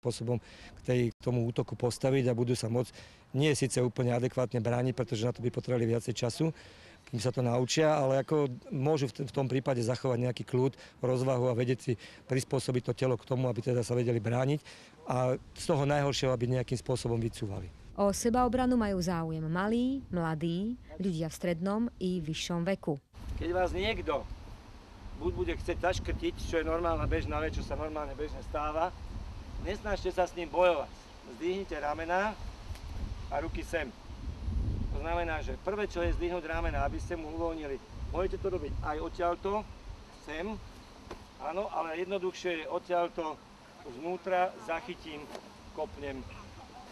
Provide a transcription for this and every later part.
spôsobom k tomu útoku postaviť a budú sa môcť nie síce úplne adekvátne brániť, pretože na to by potrebovali viacej času, kým sa to naučia, ale ako môžu v tom prípade zachovať nejaký kľud, rozvahu a vedieť si prispôsobiť to telo k tomu, aby teda sa vedeli brániť a z toho najhoršieho, aby nejakým spôsobom vycúvali. O sebaobranu majú záujem malí, mladí, ľudia v strednom i vyššom veku. Keď vás niekto buď bude chcieť zaškrtiť, čo je normálna bežná vec, čo sa normálne bežne stáva, nesnažte sa s ním bojovať. Zdvihnite ramená a ruky sem. To znamená, že prvé, čo je zdvihnúť ramena, aby ste mu uvoľnili. Môžete to robiť aj odtiaľto, sem, áno, ale jednoduchšie je odtiaľto znútra, zachytím, kopnem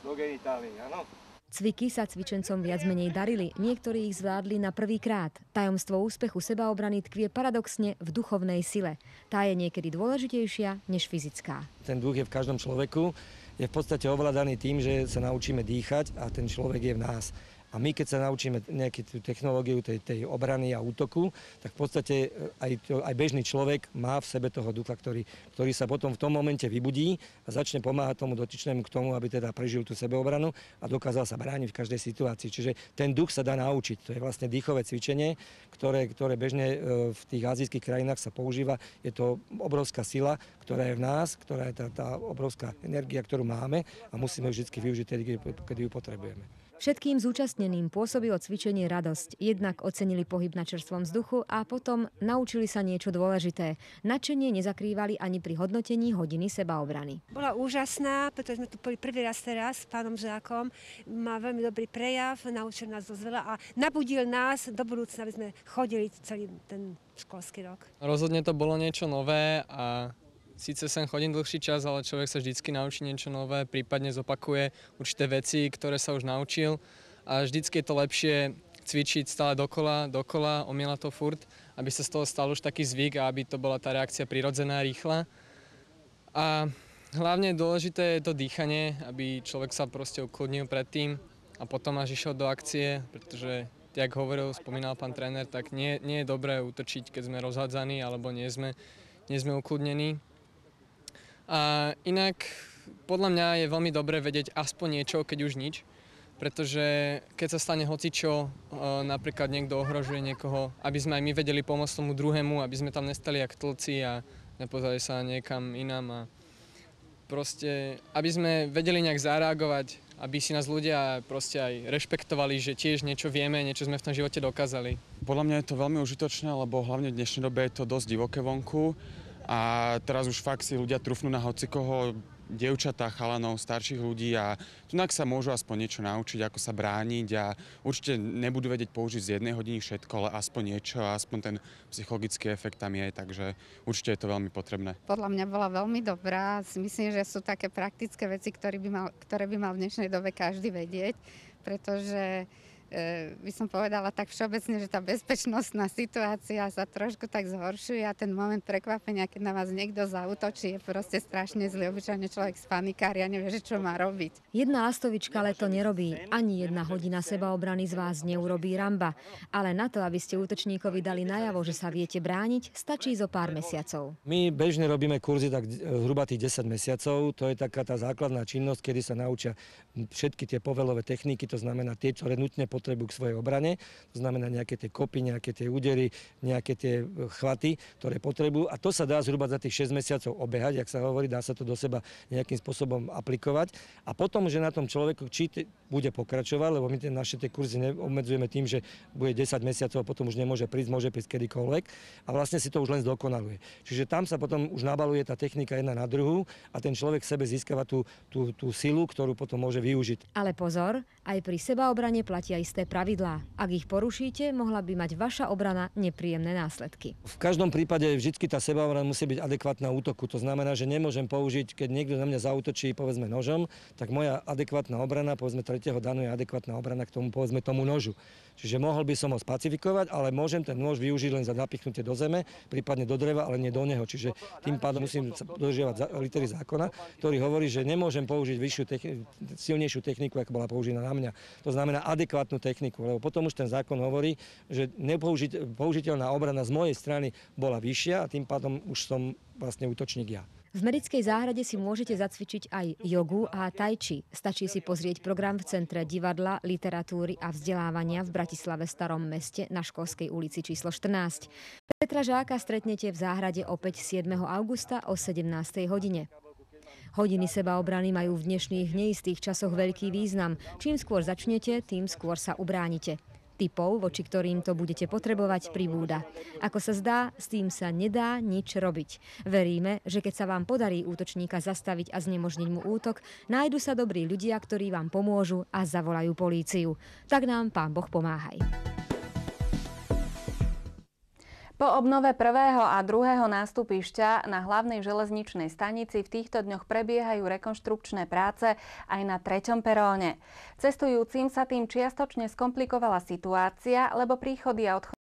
do genitálií, áno. Cviky sa cvičencom viac menej darili, niektorí ich zvládli na prvýkrát. Tajomstvo úspechu sebaobrany tkvie paradoxne v duchovnej sile. Tá je niekedy dôležitejšia než fyzická. Ten duch je v každom človeku, je v podstate ovládaný tým, že sa naučíme dýchať a ten človek je v nás. A my, keď sa naučíme nejakú tú technológiu tej obrany a útoku, tak v podstate aj bežný človek má v sebe toho ducha, ktorý sa potom v tom momente vybudí a začne pomáhať tomu dotyčnému k tomu, aby teda prežil tú sebeobranu a dokázal sa brániť v každej situácii. Čiže ten duch sa dá naučiť. To je vlastne dýchové cvičenie, ktoré bežne v tých azijských krajinách sa používa. Je to obrovská sila, ktorá je v nás, ktorá je tá obrovská energia, ktorú máme a musíme ju vždy využiť, keď ju potrebujeme. Všetkým zúčastneným pôsobilo cvičenie radosť. Jednak ocenili pohyb na čerstvom vzduchu a potom naučili sa niečo dôležité. Nadšenie nezakrývali ani pri hodnotení hodiny sebaobrany. Bola úžasná, pretože sme tu boli prvý raz teraz s pánom Žákom. Má veľmi dobrý prejav, naučil nás dosť veľa a nabudil nás do budúcna, aby sme chodili celý ten školský rok. Rozhodne to bolo niečo nové a síce sem chodím dlhší čas, ale človek sa vždycky naučí niečo nové, prípadne zopakuje určité veci, ktoré sa už naučil. A vždycky je to lepšie cvičiť stále dokola, omielať to furt, aby sa z toho stal už taký zvyk a aby to bola tá reakcia prirodzená, rýchla. A hlavne dôležité je to dýchanie, aby človek sa proste ukludnil predtým a potom až išiel do akcie, pretože, jak spomínal pán tréner, tak nie je dobré útočiť, keď sme rozhádzaní alebo nie sme ukludnení. A inak podľa mňa je veľmi dobré vedieť aspoň niečo, keď už nič, pretože keď sa stane hocičo, napríklad niekto ohrožuje niekoho, aby sme aj my vedeli pomôcť tomu druhému, aby sme tam nestali jak tlci a nepozerali sa niekam inám a proste, aby sme vedeli nejak zareagovať, aby si nás ľudia proste aj rešpektovali, že tiež niečo vieme, niečo sme v tom živote dokázali. Podľa mňa je to veľmi užitočné, lebo hlavne v dnešnej dobe je to dosť divoké vonku. A teraz už fakt si ľudia trúfnú na hocikoho, dievčatá, chalanov, starších ľudí a tunak sa môžu aspoň niečo naučiť, ako sa brániť a určite nebudú vedieť použiť z jednej hodiny všetko, ale aspoň niečo, aspoň ten psychologický efekt tam je, takže určite je to veľmi potrebné. Podľa mňa bola veľmi dobrá, myslím, že sú také praktické veci, ktoré by mal v dnešnej dobe každý vedieť, pretože by som povedala tak všeobecne, že tá bezpečnostná situácia sa trošku tak zhoršuje a ten moment prekvapenia, keď na vás niekto zaútočí, je proste strašne zlý. Obyčajne človek spanikári a nevie, že čo má robiť. Jedna lastovička leto nerobí. Ani 1 hodina sebaobrany z vás neurobí Ramba. Ale na to, aby ste útočníkovi dali najavo, že sa viete brániť, stačí zo pár mesiacov. My bežne robíme kurzy tak zhruba tých 10 mesiacov. To je taká tá základná činnosť, kedy sa naučia všetky tie povelové techniky, to znamená tie, ktoré nutne potrebujú k svojej obrane, to znamená nejaké tie kopy, nejaké tie údery, nejaké tie chvaty, ktoré potrebujú a to sa dá zhruba za tých 6 mesiacov obehať, jak sa hovorí, dá sa to do seba nejakým spôsobom aplikovať a potom, že na tom človeku či bude pokračovať, lebo my naše tie kurzy neobmedzujeme tým, že bude 10 mesiacov a potom už nemôže prísť, môže prísť kedykoľvek a vlastne si to už len zdokonaluje. Čiže tam sa potom už nabaluje tá technika jedna na druhú a ten človek v sebe získava tú silu, ktorú potom môže využiť. Ale pozor, aj pri sebaobrane platia isté pravidlá. Ak ich porušíte, mohla by mať vaša obrana nepríjemné následky. V každom prípade vždy tá sebaobrana musí byť adekvátna útoku. To znamená, že nemôžem použiť, keď niekto na mňa zaútočí, povedzme nožom, tak moja adekvátna obrana, povedzme tretieho danu je adekvátna obrana k tomu, povedzme tomu nožu. Čiže mohol by som ho spacifikovať, ale môžem ten nôž využiť len za napichnutie do zeme, prípadne do dreva, ale nie do neho. Čiže tým pádom musím dodržiavať litery zákona, ktorý hovorí, že nemôžem použiť silnejšiu techniku, ako bola použitá na mňa. To znamená adekvátnu techniku, lebo potom už ten zákon hovorí, že použiteľná obrana z mojej strany bola vyššia a tým pádom už som vlastne útočník ja. V Medickej záhrade si môžete zacvičiť aj jogu a tai chi. Stačí si pozrieť program v Centre divadla, literatúry a vzdelávania v Bratislave Starom meste na Školskej ulici číslo 14. Petra Žáka stretnete v záhrade opäť 7. augusta o 17. hodine. Hodiny sebaobrany majú v dnešných neistých časoch veľký význam. Čím skôr začnete, tým skôr sa ubránite. Typov, voči ktorým to budete potrebovať, pribúda. Ako sa zdá, s tým sa nedá nič robiť. Veríme, že keď sa vám podarí útočníka zastaviť a znemožniť mu útok, nájdu sa dobrí ľudia, ktorí vám pomôžu a zavolajú políciu. Tak nám Pán Boh pomáhaj. Po obnove prvého a druhého nástupišťa na hlavnej železničnej stanici v týchto dňoch prebiehajú rekonštrukčné práce aj na 3. peróne. Cestujúcim sa tým čiastočne skomplikovala situácia, lebo príchody a odchody